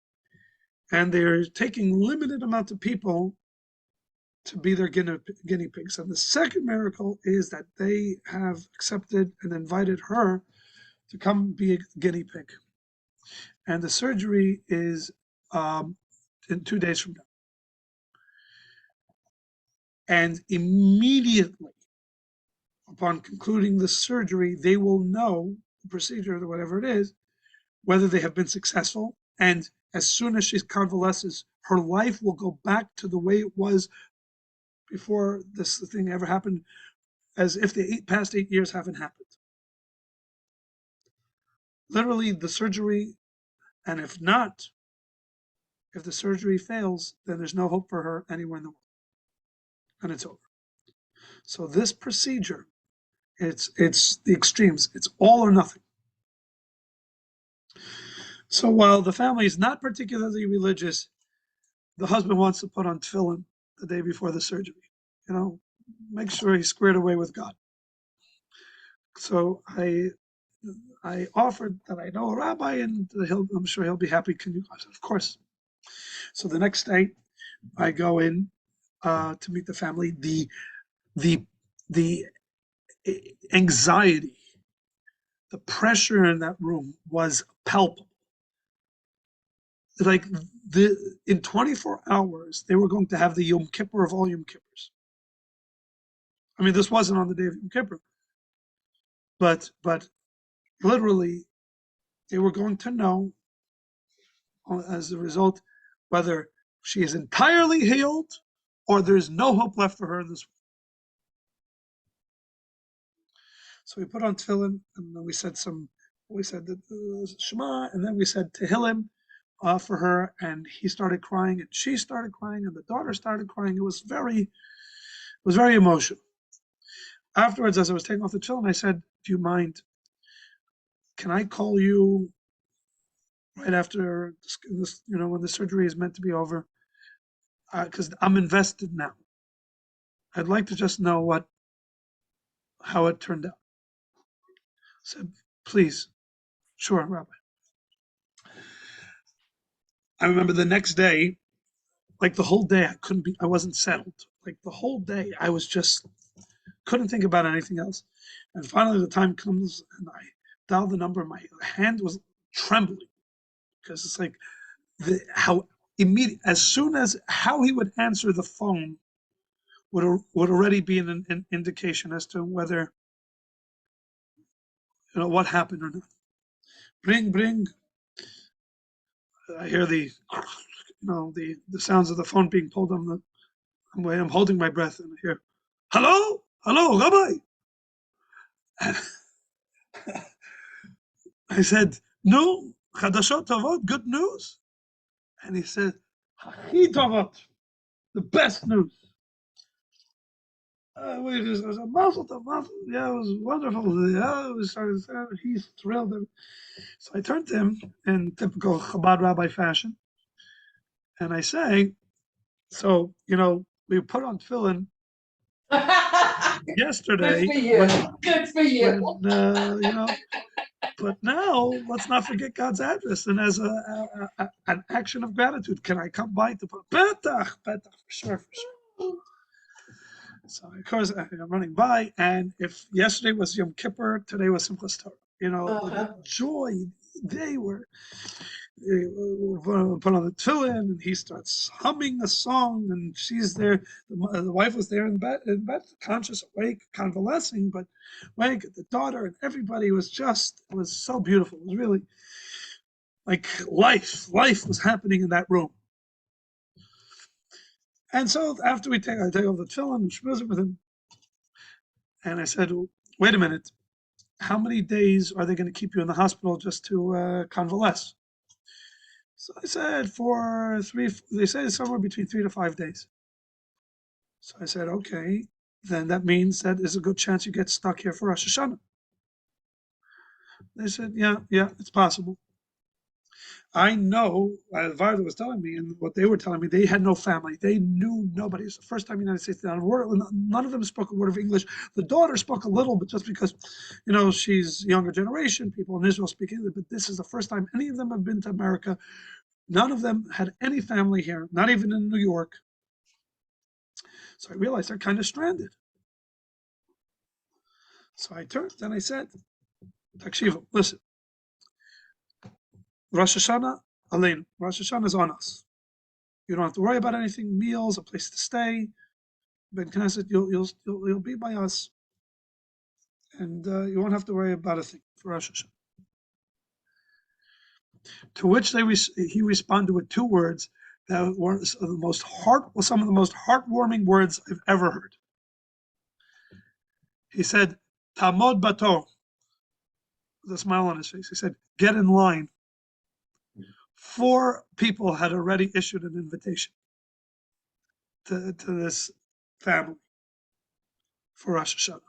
And they're taking limited amount of people to be their guinea pigs. And the second miracle is that they have accepted and invited her to come be a guinea pig. And the surgery is in 2 days from now. And immediately upon concluding the surgery, they will know the procedure or whatever it is, whether they have been successful. And as soon as she convalesces, her life will go back to the way it was before this thing ever happened, as if the past 8 years haven't happened. Literally, the surgery, and if the surgery fails, then there's no hope for her anywhere in the world. And it's over. So this procedure, it's the extremes. It's all or nothing. So while the family is not particularly religious, the husband wants to put on tefillin the day before the surgery. Make sure he's squared away with God. So I offered that I know a rabbi, and I'm sure he'll be happy. Can you? I said, of course. So the next day, I go in to meet the family. The anxiety, the pressure in that room was palpable. Like in 24 hours, they were going to have the Yom Kippur of all Yom Kippurs. I mean, this wasn't on the day of Yom Kippur, but literally, they were going to know as a result whether she is entirely healed or there's no hope left for her in this world. So we put on tefillin, and then we said the Shema, and then we said Tehillim for her, and he started crying, and she started crying, and the daughter started crying. It was very emotional. Afterwards, as I was taking off the tefillin, I said, "Do you mind? Can I call you right after this? When the surgery is meant to be over, because I'm invested now. I'd like to just know how it turned out." I said, "Please, sure, Rabbi." I remember the next day, like the whole day, I wasn't settled. Like the whole day, I was just couldn't think about anything else. And finally, the time comes, and I dialed the number. My hand was trembling. because it's like how immediate, as soon as how he would answer the phone would already be an indication as to whether what happened or not. Bring. I hear the the sounds of the phone being pulled on the way. I'm holding my breath and I hear, hello, Rabbi. And I said, no, chadashot tovot, good news. And he said, hachi tovot, the best news. It was a mazel tov, yeah, it was wonderful. Yeah, he's thrilled. So I turned to him in typical Chabad rabbi fashion, and I say, so we put on tefillin Good yesterday for you. Good for you. when but now let's not forget God's address. And as an action of gratitude, can I come by to put betach, for sure. So of course I'm running by, and if yesterday was Yom Kippur, today was Simchas Torah. The joy they were. Put on the tefillin, and he starts humming a song, and she's there. The wife was there in bed, conscious, awake, convalescing, but awake. The daughter and everybody was so beautiful. It was really like life was happening in that room. And so after I take off the tefillin and shmuz with him, and I said, wait a minute, how many days are they going to keep you in the hospital just to convalesce? So I said they said somewhere between 3 to 5 days. So I said, okay, then that means that there's a good chance you get stuck here for Rosh Hashanah. They said, yeah, it's possible. I know, Varda was telling me, and what they were telling me, they had no family. They knew nobody. It's the first time in the United States, none of them spoke a word of English. The daughter spoke a little, but just because, she's younger generation, people in Israel speak English, but this is the first time any of them have been to America. None of them had any family here, not even in New York. So I realized they're kind of stranded. So I turned and I said, Takshiva, listen, Rosh Hashanah, Aleinu, Rosh Hashanah is on us. You don't have to worry about anything, meals, a place to stay. Ben Knesset, you'll be by us, and you won't have to worry about a thing for Rosh Hashanah. To which he responded with 2 words that were some of the most heartwarming words I've ever heard. He said, Tamod bator, with a smile on his face. He said, get in line. 4 people had already issued an invitation to this family for Rosh Hashanah.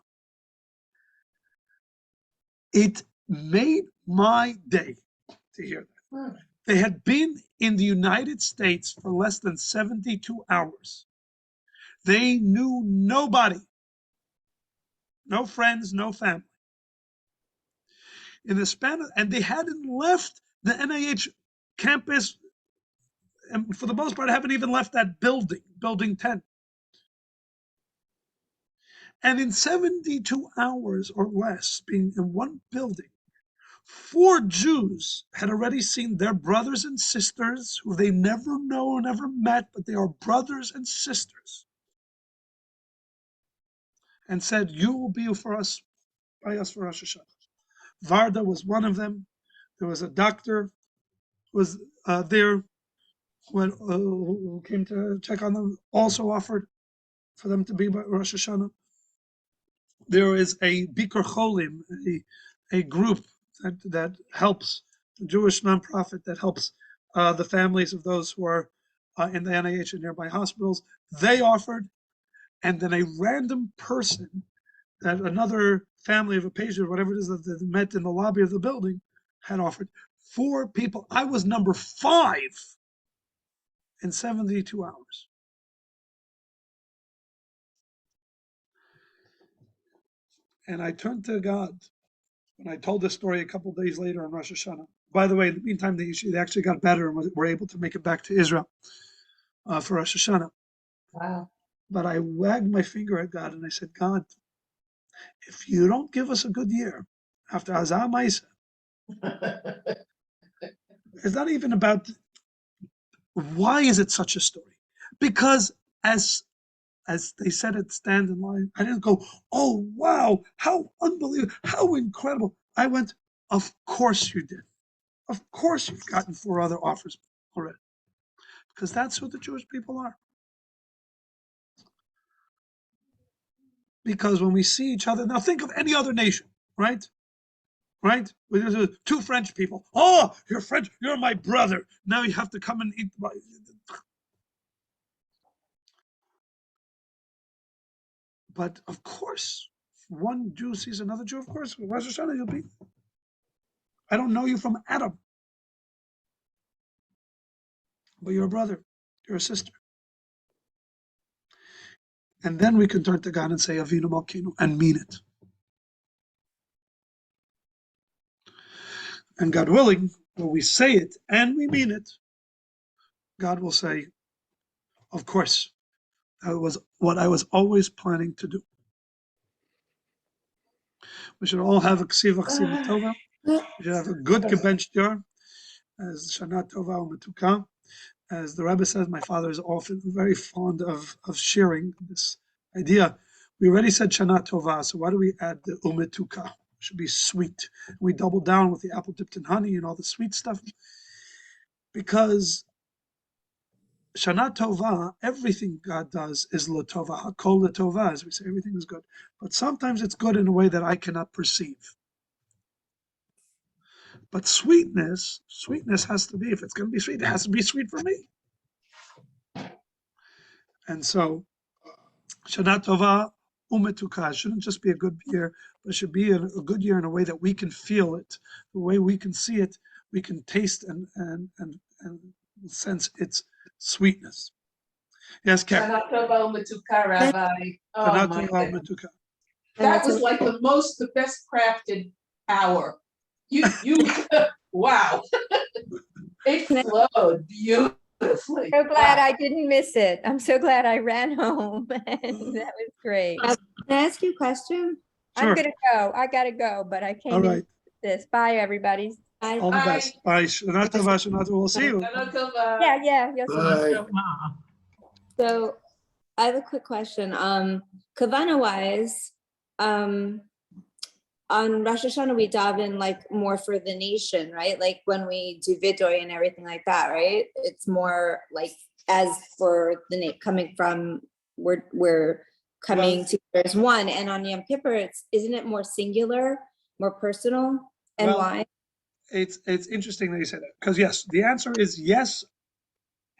It made my day to hear that. They had been in the United States for less than 72 hours. They knew nobody, no friends, no family. In the span of, and they hadn't left the NIH campus, and for the most part, haven't even left that building 10. And in 72 hours or less, being in one building, 4 Jews had already seen their brothers and sisters who they never met, but they are brothers and sisters, and said, you will be by us for Rosh Hashanah. Varda was one of them. There was a doctor who was there who came to check on them, also offered for them to be by Rosh Hashanah. There is a Bikur Cholim, a group that helps, a Jewish nonprofit that helps the families of those who are in the NIH and nearby hospitals. They offered, and then a random person, that another family of a patient, whatever it is that they met in the lobby of the building, had offered. 4 people. I was number 5 in 72 hours. And I turned to God when I told this story a couple of days later on Rosh Hashanah. By the way, in the meantime, they actually got better and were able to make it back to Israel for Rosh Hashanah. Wow. But I wagged my finger at God and I said, God, if you don't give us a good year after Azah Maisa, It's not even about why is it such a story? Because as they said it stand in line, I didn't go, oh wow, how unbelievable, how incredible. I went, of course you did. Of course you've gotten 4 other offers already. Because that's who the Jewish people are. Because when we see each other, now think of any other nation, right? Right? There's 2 French people. Oh, you're French, you're my brother. Now you have to come and eat. But of course, one Jew sees another Jew, of course, Rosh Hashanah, you'll be. I don't know you from Adam, but you're a brother, you're a sister. And then we can turn to God and say, Avinu Malkeinu, and mean it. And God willing, when we say it and we mean it, God will say, of course, that was what I was always planning to do. We should all have a ksiva tova. We should have a good gebenched year, as Shana Tova Umetuka. As the Rebbe says, my father is often very fond of sharing this idea. We already said Shana Tova, so why do we add the Umetuka? It should be sweet. We double down with the apple dipped in honey and all the sweet stuff. Because Shana Tova, everything God does is Latova, Hakol Latova, as we say, everything is good. But sometimes it's good in a way that I cannot perceive. But sweetness has to be, if it's going to be sweet, it has to be sweet for me. And so, Shana Tova Umetuka shouldn't just be a good year, but it should be a good year in a way that we can feel it, the way we can see it, we can taste and sense its sweetness. Yes, Karen. Shana Tova Umetuka, Rabbi. Oh Shana my Tova goodness. Umetuka. That was like the best crafted hour. You, wow. It flowed beautifully. So glad Wow. I didn't miss it. I'm so glad I ran home. That was great. Can I ask you a question? I'm Sure. gonna go. I gotta go, but I All came in right. with this. Bye, everybody. All the Bye. best. Bye. Shana Tova, Shana Tova. We'll see you. Shana Tova. Yeah. Yes. Bye. So I have a quick question. Kavana wise, on Rosh Hashanah we daven like more for the nation, right? Like when we do vidoy and everything like that, right? It's more like as for the coming from we're coming together as one. And on Yom Kippur, isn't it more singular, more personal? And Well, why? It's interesting that you said that, because yes, the answer is yes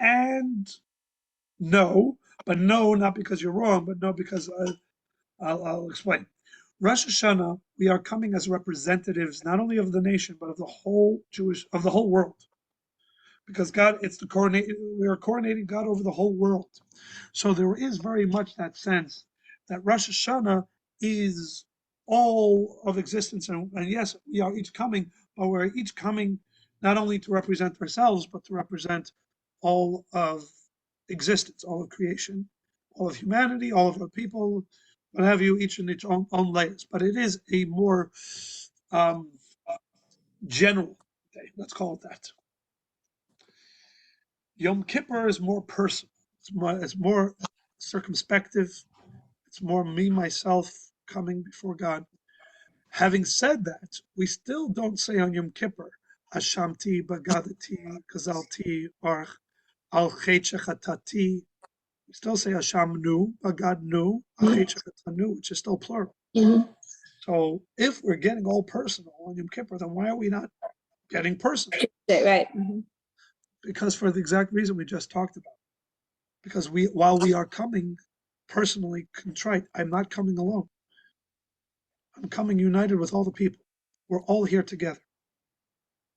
and no, but no, not because you're wrong, but no, because I'll explain. Rosh Hashanah, we are coming as representatives not only of the nation but of the whole world, because God, we are coronating God over the whole world. So there is very much that sense that Rosh Hashanah is all of existence, and yes, we are each coming, but we're each coming not only to represent ourselves, but to represent all of existence, all of creation, all of humanity, all of our people, what have you, each in its own layers. But it is a more general day, let's call it that. Yom Kippur is more personal. It's more circumspective. It's more me, myself, coming before God. Having said that, we still don't say on Yom Kippur, Ashamti, Bagadati, Kazalti, or Al Chetati. We still say Ashamnu, Bagadnu, Al Chetanu, which is still plural. Mhm. So if we're getting all personal on Yom Kippur, then why are we not getting personal? Right. Mhm. Because for the exact reason we just talked about. Because while we are coming personally contrite, I'm not coming alone. I'm coming united with all the people. We're all here together.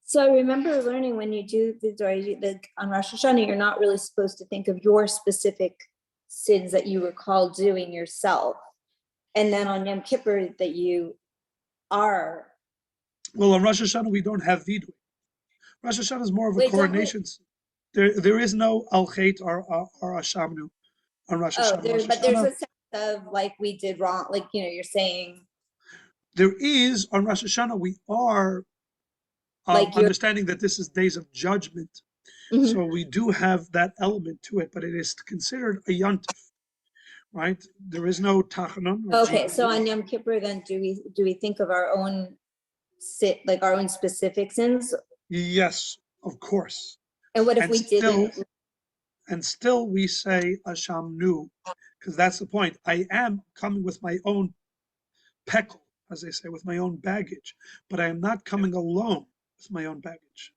So I remember learning when you do the Zohar, like on Rosh Hashanah, you're not really supposed to think of your specific sins that you recall doing yourself. And then on Yom Kippur that you are. Well, on Rosh Hashanah, we don't have vidui. Rosh Hashanah is more of a Wait, don't we- coronation. There is no al chet or ashamnu on Rosh Hashanah. But there's a sense of like we did wrong, like you're saying. There is on Rosh Hashanah, we are Like you're- understanding that this is days of judgment. Mhm. So we do have that element to it, but it is considered a yontif, right? There is no tachanon. or Okay, so judgment. on Yom Kippur, then do we think of our own like our own specific sins? Yes, of course. And what if And we still, didn't? and still we say Asham nu, because that's the point. I am coming with my own pekel, as they say, with my own baggage, but I am not coming alone with my own baggage.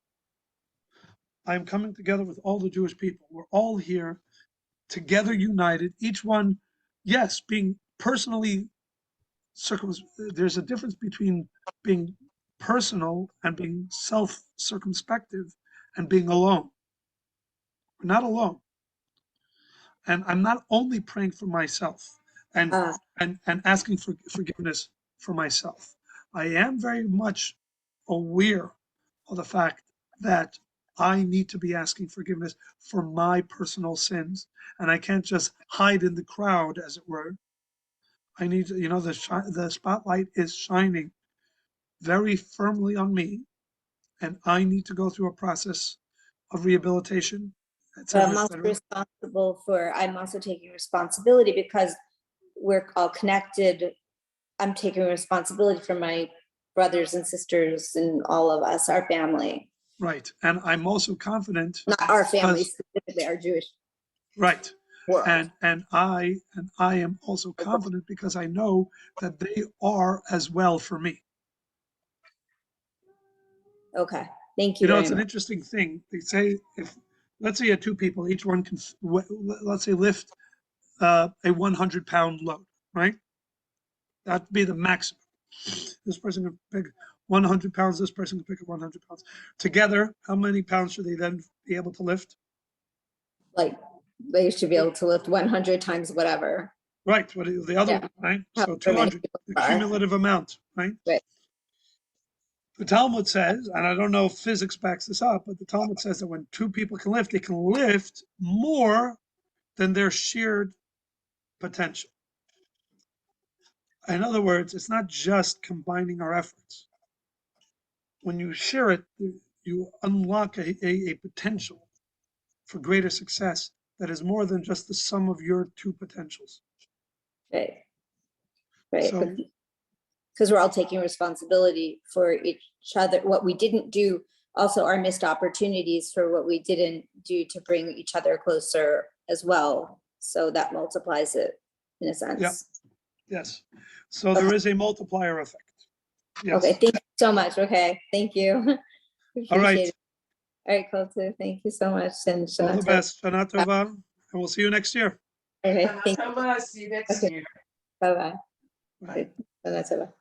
I am coming together with all the Jewish people. We're all here together, united, each one, yes, being personally there's a difference between being personal and being self-circumspective and being alone. We're not alone. And I'm not only praying for myself and Uh, and asking for forgiveness for myself. I am very much aware of the fact that I need to be asking forgiveness for my personal sins, and I can't just hide in the crowd, as it were. I need to, the spotlight is shining very firmly on me, and I need to go through a process of rehabilitation, et But cetera, I'm et also cetera. responsible I'm also taking responsibility because we're all connected. I'm taking responsibility for my brothers and sisters and all of us, our family, Right. And I'm also confident, not our family Because- specifically, our Jewish right. world. And I am also confident because I know that they are as well for me. Okay, thank you It's very an much. interesting thing. They say if, let's say you have two people, each one can, let's say lift a 100-pound load, right? That'd be the maximum. This person can pick 100 pounds, this person can pick up 100 pounds. Together, how many pounds should they then be able to lift? Like they should be able to lift 100 times whatever. Right, what is the other Yeah. one, right? However So many 200, people the are. cumulative amount, right? Right. The Talmud says, and I don't know if physics backs this up, but the Talmud says that when two people can lift, they can lift more than their shared potential. In other words, it's not just combining our efforts. When you share it, you unlock a potential for greater success that is more than just the sum of your two potentials. Right. Right. So, Because we're all taking responsibility for each other, what we didn't do, also our missed opportunities for what we didn't do to bring each other closer as well. So that multiplies it in a sense. Yeah. Yes. So there is a multiplier effect. Yes. Okay, thank you so much. Okay, thank you. All right. Appreciate it. All right, Kotu, thank you so much. And All the Shana Tova. best. Shana Tova. And we'll see you next year. Okay, thank you. Thomas, see you next Okay. year. Bye-bye. Bye. Shana Tova.